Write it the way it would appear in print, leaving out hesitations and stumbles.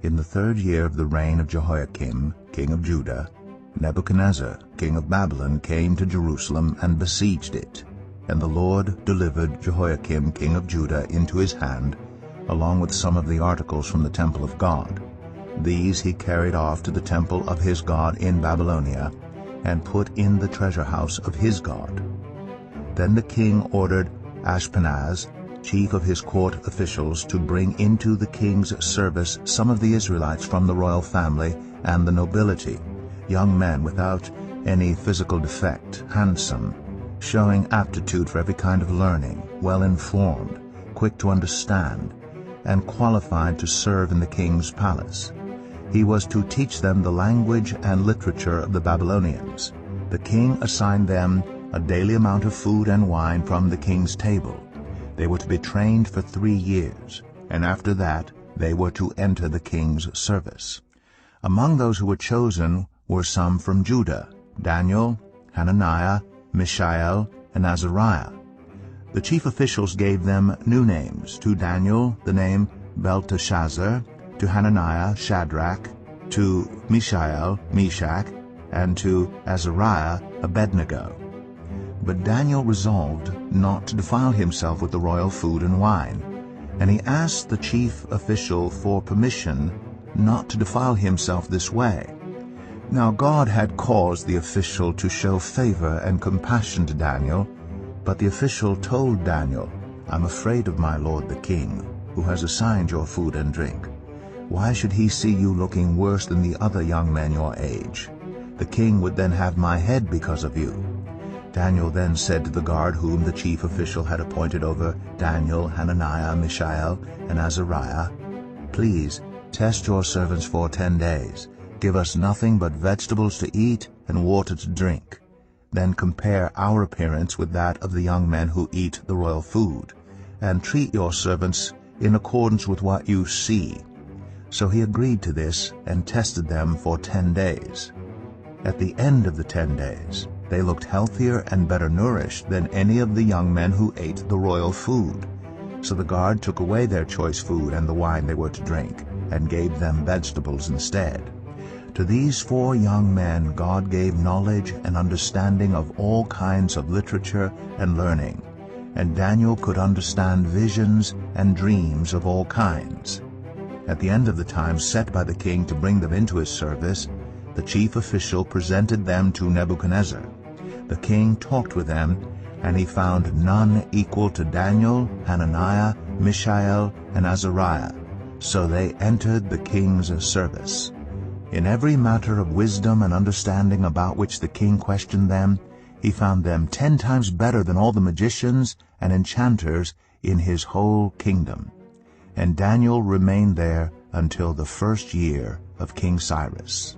In the 3rd year of the reign of Jehoiakim, king of Judah, Nebuchadnezzar, king of Babylon, came to Jerusalem and besieged it. And the Lord delivered Jehoiakim, king of Judah, into his hand, along with some of the articles from the temple of God. These he carried off to the temple of his God in Babylonia, and put in the treasure house of his God. Then the king ordered Ashpenaz, chief of his court officials, to bring into the king's service some of the Israelites from the royal family and the nobility, young men without any physical defect, handsome, showing aptitude for every kind of learning, well-informed, quick to understand, and qualified to serve in the king's palace. He was to teach them the language and literature of the Babylonians. The king assigned them a daily amount of food and wine from the king's table. They were to be trained for 3 years, and after that they were to enter the king's service. Among those who were chosen were some from Judah: Daniel, Hananiah, Mishael, and Azariah. The chief officials gave them new names: to Daniel the name Belteshazzar, to Hananiah Shadrach, to Mishael Meshach, and to Azariah Abednego. But Daniel resolved not to defile himself with the royal food and wine, and he asked the chief official for permission not to defile himself this way. Now God had caused the official to show favor and compassion to Daniel, but the official told Daniel, "I'm afraid of my lord the king, who has assigned your food and drink. Why should he see you looking worse than the other young men your age? The king would then have my head because of you." Daniel then said to the guard whom the chief official had appointed over Daniel, Hananiah, Mishael, and Azariah, "Please test your servants for 10 days. Give us nothing but vegetables to eat and water to drink. Then compare our appearance with that of the young men who eat the royal food, and treat your servants in accordance with what you see." So he agreed to this and tested them for 10 days. At the end of the 10 days, they looked healthier and better nourished than any of the young men who ate the royal food. So the guard took away their choice food and the wine they were to drink, and gave them vegetables instead. To these 4 young men God gave knowledge and understanding of all kinds of literature and learning, and Daniel could understand visions and dreams of all kinds. At the end of the time set by the king to bring them into his service, the chief official presented them to Nebuchadnezzar. The king talked with them, and he found none equal to Daniel, Hananiah, Mishael, and Azariah. So they entered the king's service. In every matter of wisdom and understanding about which the king questioned them, he found them 10 times better than all the magicians and enchanters in his whole kingdom. And Daniel remained there until the 1st year of King Cyrus.